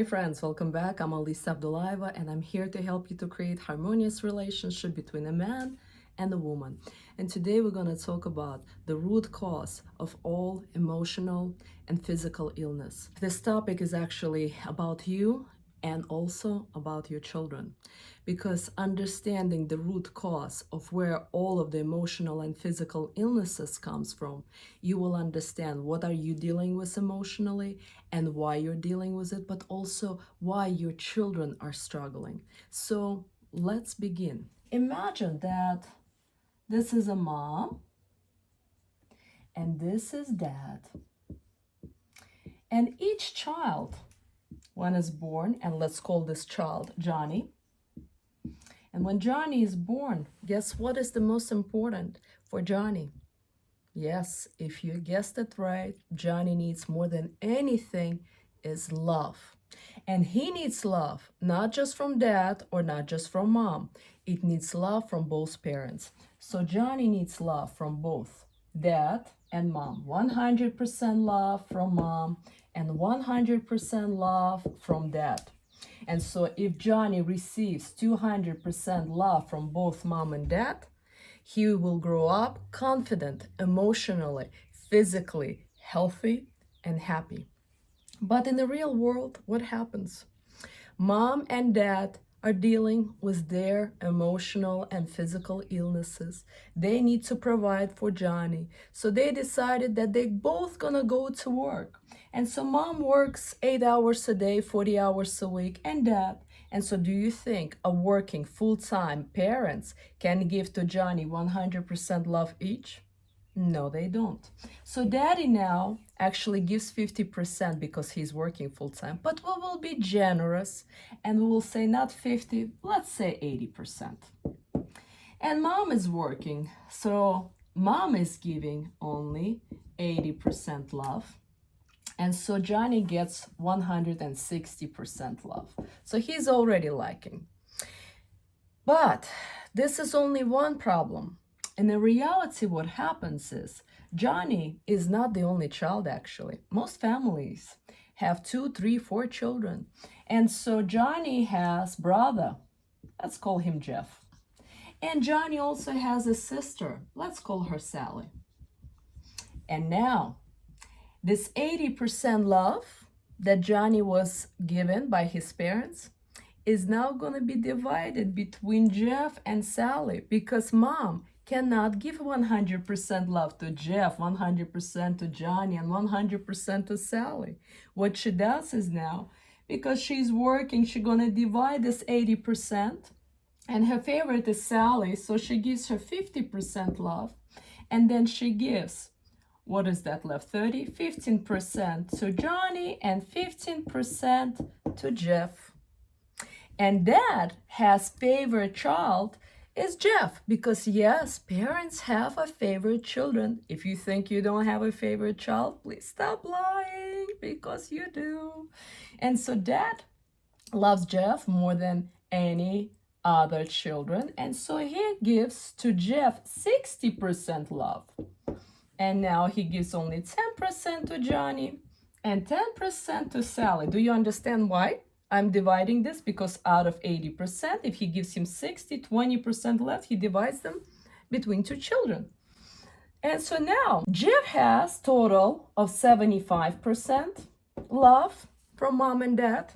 Hey friends, welcome back. I'm Alisa Abdullaeva and I'm here to help you to create harmonious relationship between a man and a woman. And today we're going to talk about the root cause of all emotional and physical illness. This topic is actually about you and also about your children, because understanding the root cause of where all of the emotional and physical illnesses comes from, you will understand what are you dealing with emotionally and why you're dealing with it, but also why your children are struggling. So let's begin. Imagine that this is a mom and this is dad, and each child, when is born, and let's call this child Johnny. And when Johnny is born, guess what is the most important for Johnny? Yes, if you guessed it right, Johnny needs more than anything is love. And he needs love, not just from dad or not just from mom. It needs love from both parents. So Johnny needs love from both dad and mom. 100% love from mom and 100% love from dad. And so if Johnny receives 200% love from both mom and dad, he will grow up confident, emotionally, physically, healthy, and happy. But in the real world, what happens? Mom and dad are dealing with their emotional and physical illnesses. They need to provide for Johnny. So they decided that they both gonna go to work. And so mom works 8 hours a day, 40 hours a week, and dad. And so do you think a working full-time parents can give to Johnny 100% love each? No, they don't. So daddy now actually gives 50% because he's working full time. But we will be generous and we will say not 50, let's say 80%. And mom is working. So mom is giving only 80% love. And so Johnny gets 160% love. So he's already liking. But this is only one problem. And in reality, what happens is Johnny is not the only child, actually. Most families have 2, 3, 4 children. And so Johnny has brother. Let's call him Jeff. And Johnny also has a sister. Let's call her Sally. And now, this 80% love that Johnny was given by his parents is now going to be divided between Jeff and Sally, because mom cannot give 100% love to Jeff, 100% to Johnny, and 100% to Sally. What she does is now, because she's working, she's going to divide this 80%, and her favorite is Sally, so she gives her 50% love, and then she gives, what is that left? 15% to Johnny and 15% to Jeff. And dad has favorite child is Jeff, because yes, parents have a favorite children. If you think you don't have a favorite child, please stop lying, because you do. And so dad loves Jeff more than any other children, and so he gives to Jeff 60% love. And now he gives only 10% to Johnny and 10% to Sally. Do you understand why I'm dividing this? Because out of 80%, if he gives him 60, 20% left, he divides them between 2 children. And so now Jeff has total of 75% love from mom and dad.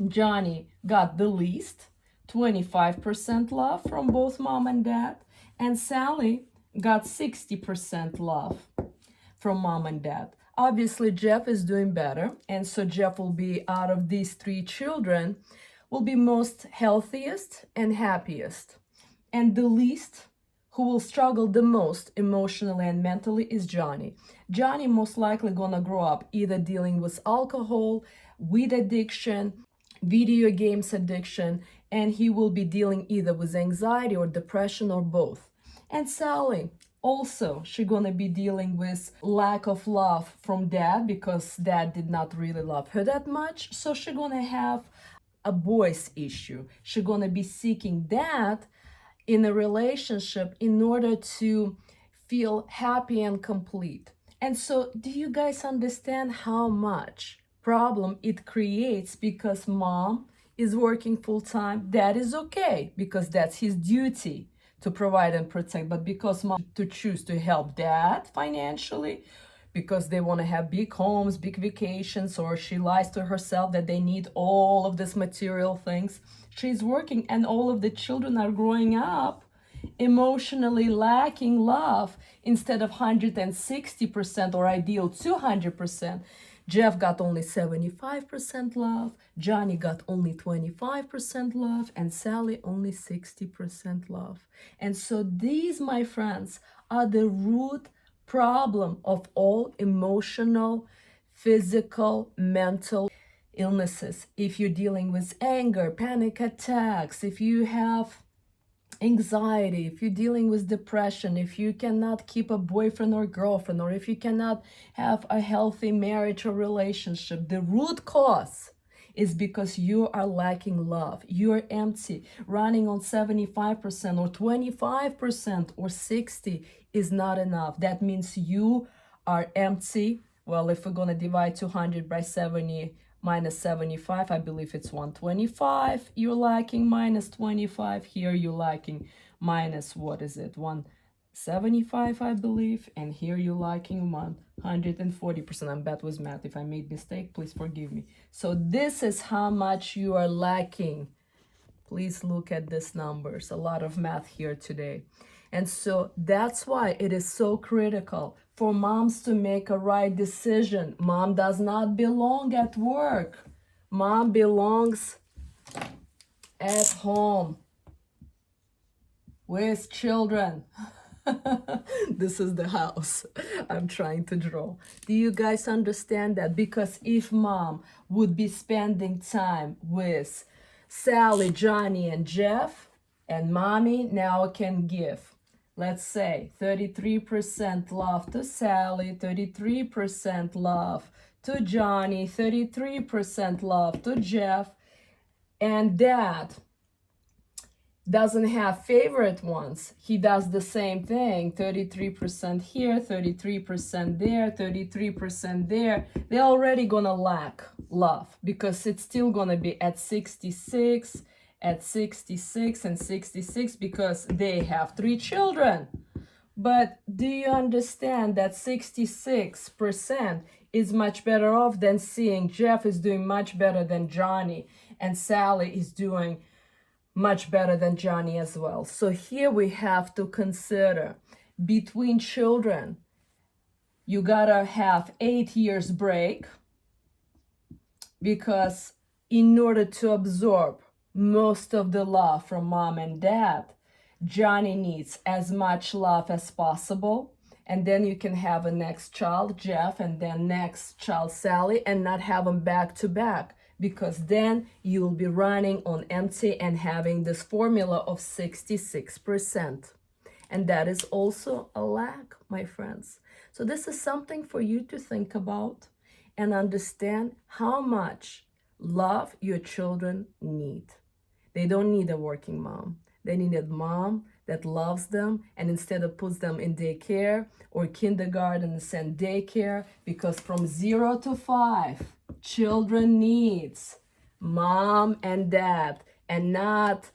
Johnny got the least, 25% love from both mom and dad. And Sally got 60% love from mom and dad. Obviously, Jeff is doing better, and so Jeff will be, out of these 3 children, will be most healthiest and happiest. And the least, who will struggle the most emotionally and mentally, is Johnny. Johnny most likely gonna grow up either dealing with alcohol, weed addiction, video games addiction, and he will be dealing either with anxiety or depression or both. And Sally, also, she's gonna be dealing with lack of love from dad, because dad did not really love her that much. So she's gonna have a boy's issue. She's gonna be seeking dad in a relationship in order to feel happy and complete. And so, do you guys understand how much problem it creates because mom is working full-time. That is okay, because that's his duty to provide and protect. But because mom to choose to help dad financially, because they want to have big homes, big vacations, or she lies to herself that they need all of these material things, she's working, and all of the children are growing up emotionally lacking love instead of 160% or ideal 200%. Jeff got only 75% love, Johnny got only 25% love, and Sally only 60% love. And so these, my friends, are the root problem of all emotional, physical, mental illnesses. If you're dealing with anger, panic attacks, if you have anxiety, if you're dealing with depression, if you cannot keep a boyfriend or girlfriend, or if you cannot have a healthy marriage or relationship, the root cause is because you are lacking love. You're empty. Running on 75% or 25% or 60% is not enough. That means you are empty. Well, if we're going to divide 200 by 70 minus 75, I believe it's 125. You're lacking minus 25. Here you're lacking minus, what is it, 175, I believe. And here you're lacking 140%. I'm bad with math. If I made mistake, please forgive me. So this is how much you are lacking. Please look at these numbers. A lot of math here today. And so that's why it is so critical for moms to make a right decision. Mom does not belong at work. Mom belongs at home with children. This is the house I'm trying to draw. Do you guys understand that? Because if mom would be spending time with Sally, Johnny, and Jeff, and mommy now can give, let's say, 33% love to Sally, 33% love to Johnny, 33% love to Jeff, and dad doesn't have favorite ones. He does the same thing, 33% here, 33% there, 33% there. They're already gonna lack love because it's still gonna be at 66, at 66 and 66 because they have 3 children. But do you understand that 66% is much better off than seeing Jeff is doing much better than Johnny and Sally is doing much better than Johnny as well. So here we have to consider between children, you gotta have 8 years break, because in order to absorb most of the love from mom and dad, Johnny needs as much love as possible. And then you can have a next child, Jeff, and then next child, Sally, and not have them back to back, because then you'll be running on empty and having this formula of 66%. And that is also a lack, my friends. So this is something for you to think about and understand how much love your children need. They don't need a working mom. They need a mom that loves them, and instead of puts them in daycare or kindergarten and send daycare, because from 0 to 5, children needs mom and dad, and not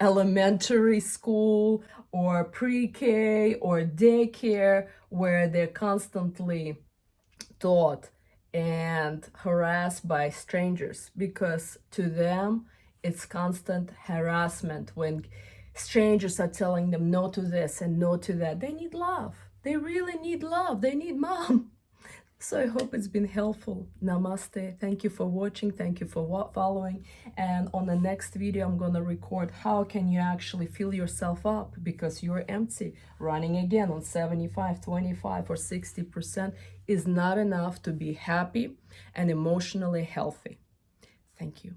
elementary school or pre-K or daycare where they're constantly taught and harassed by strangers, because to them it's constant harassment when strangers are telling them no to this and no to that. They need love. They really need love. They need mom. So I hope it's been helpful. Namaste. Thank you for watching. Thank you for following. And on the next video, I'm going to record how can you actually fill yourself up, because you're empty. Running again on 75, 25, or 60% is not enough to be happy and emotionally healthy. Thank you.